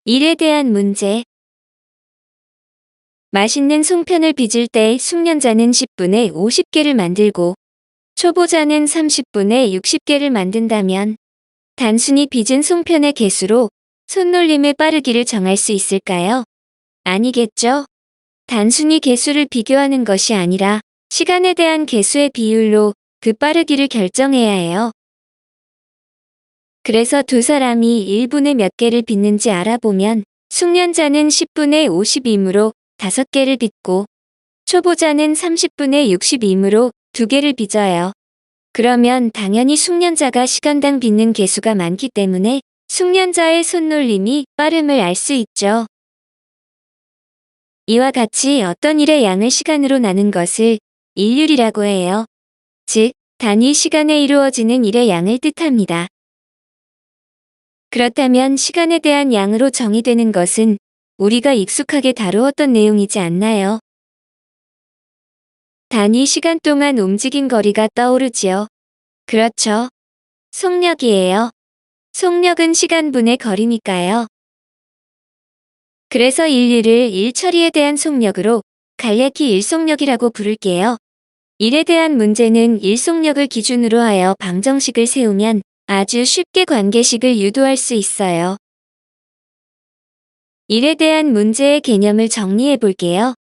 일에 대한 문제. 맛있는 송편을 빚을 때 숙련자는 10분에 50개를 만들고 초보자는 30분에 60개를 만든다면 단순히 빚은 송편의 개수로 손놀림의 빠르기를 정할 수 있을까요? 아니겠죠? 단순히 개수를 비교하는 것이 아니라 시간에 대한 개수의 비율로 그 빠르기를 결정해야 해요. 그래서 두 사람이 1분에 몇 개를 빚는지 알아보면 숙련자는 10분에 50이므로 5개를 빚고 초보자는 30분에 60이므로 2개를 빚어요. 그러면 당연히 숙련자가 시간당 빚는 개수가 많기 때문에 숙련자의 손놀림이 빠름을 알 수 있죠. 이와 같이 어떤 일의 양을 시간으로 나눈 것을 일률이라고 해요. 즉, 단위 시간에 이루어지는 일의 양을 뜻합니다. 그렇다면 시간에 대한 양으로 정의되는 것은 우리가 익숙하게 다루었던 내용이지 않나요? 단위 시간 동안 움직인 거리가 떠오르지요. 그렇죠. 속력이에요. 속력은 시간분의 거리니까요. 그래서 인류를 일처리에 대한 속력으로 간략히 일속력이라고 부를게요. 일에 대한 문제는 일속력을 기준으로 하여 방정식을 세우면 아주 쉽게 관계식을 유도할 수 있어요. 일에 대한 문제의 개념을 정리해 볼게요.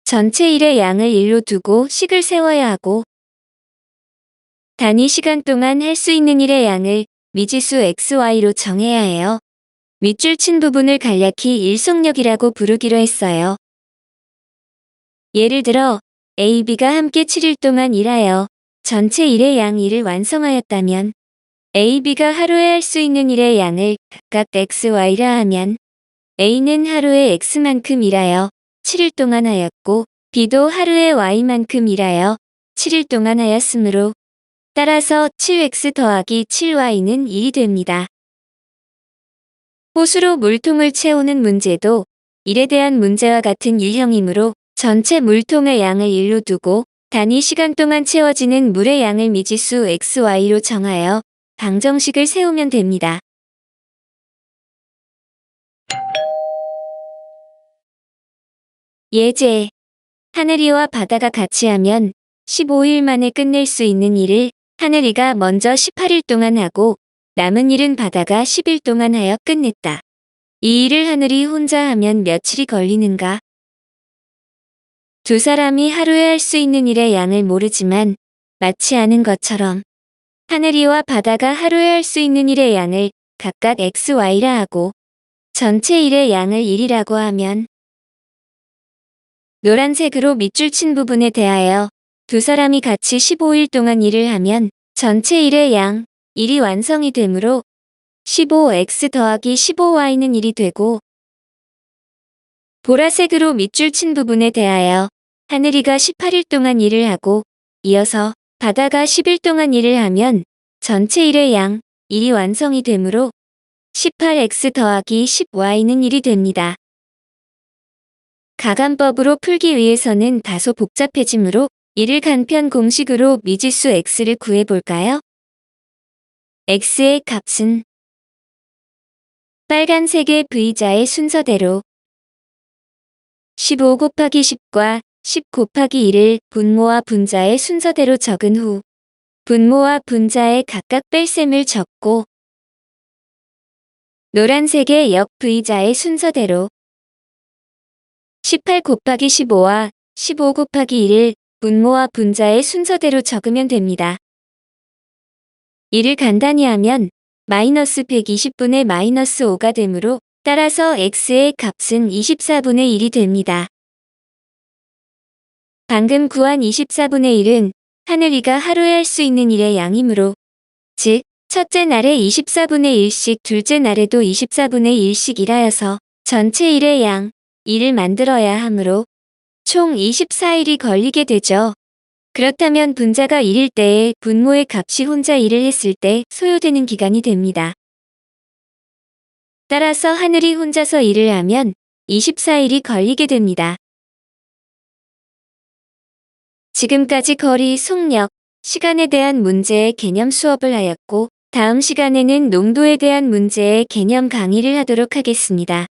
전체 일의 양을 일로 두고 식을 세워야 하고 단위 시간 동안 할 수 있는 일의 양을 미지수 XY로 정해야 해요. 밑줄 친 부분을 간략히 일속력이라고 부르기로 했어요. 예를 들어 A, B가 함께 7일 동안 일하여 전체 일의 양 2를 완성하였다면 A, B가 하루에 할 수 있는 일의 양을 각각 XY라 하면 A는 하루에 X만큼 일하여 7일 동안 하였고 B도 하루에 Y만큼 일하여 7일 동안 하였으므로 따라서 7X 더하기 7Y는 1이 됩니다. 호수로 물통을 채우는 문제도 일에 대한 문제와 같은 유형이므로 전체 물통의 양을 1로 두고 단위 시간 동안 채워지는 물의 양을 미지수 XY로 정하여 방정식을 세우면 됩니다. 예제. 하늘이와 바다가 같이 하면 15일 만에 끝낼 수 있는 일을 하늘이가 먼저 18일 동안 하고 남은 일은 바다가 10일 동안 하여 끝냈다. 이 일을 하늘이 혼자 하면 며칠이 걸리는가? 두 사람이 하루에 할 수 있는 일의 양을 모르지만 마치 아는 것처럼 하늘이와 바다가 하루에 할 수 있는 일의 양을 각각 XY라 하고 전체 일의 양을 1이라고 하면 노란색으로 밑줄 친 부분에 대하여 두 사람이 같이 15일 동안 일을 하면 전체 일의 양 1이 완성이 되므로 15x 더하기 15y는 1이 되고 보라색으로 밑줄 친 부분에 대하여 하늘이가 18일 동안 일을 하고 이어서 바다가 10일 동안 일을 하면 전체 일의 양 1이 완성이 되므로 18x 더하기 10y는 1이 됩니다. 가감법으로 풀기 위해서는 다소 복잡해지므로 이를 간편 공식으로 미지수 x를 구해볼까요? x의 값은 빨간색의 V자의 순서대로 15 곱하기 10과 10 곱하기 1을 분모와 분자의 순서대로 적은 후 분모와 분자의 각각 뺄셈을 적고 노란색의 역 V자의 순서대로 18 곱하기 15와 15 곱하기 1을 분모와 분자의 순서대로 적으면 됩니다. 이를 간단히 하면 마이너스 120분의 마이너스 5가 되므로 따라서 x의 값은 24분의 1이 됩니다. 방금 구한 24분의 1은 하늘이가 하루에 할 수 있는 일의 양이므로 즉 첫째 날에 24분의 1씩 둘째 날에도 24분의 1씩 일하여서 전체 일의 양 1을 만들어야 하므로 총 24일이 걸리게 되죠. 그렇다면 분자가 1일 때에 분모의 값이 혼자 일을 했을 때 소요되는 기간이 됩니다. 따라서 하늘이 혼자서 일을 하면 24일이 걸리게 됩니다. 지금까지 거리, 속력, 시간에 대한 문제의 개념 수업을 하였고 다음 시간에는 농도에 대한 문제의 개념 강의를 하도록 하겠습니다.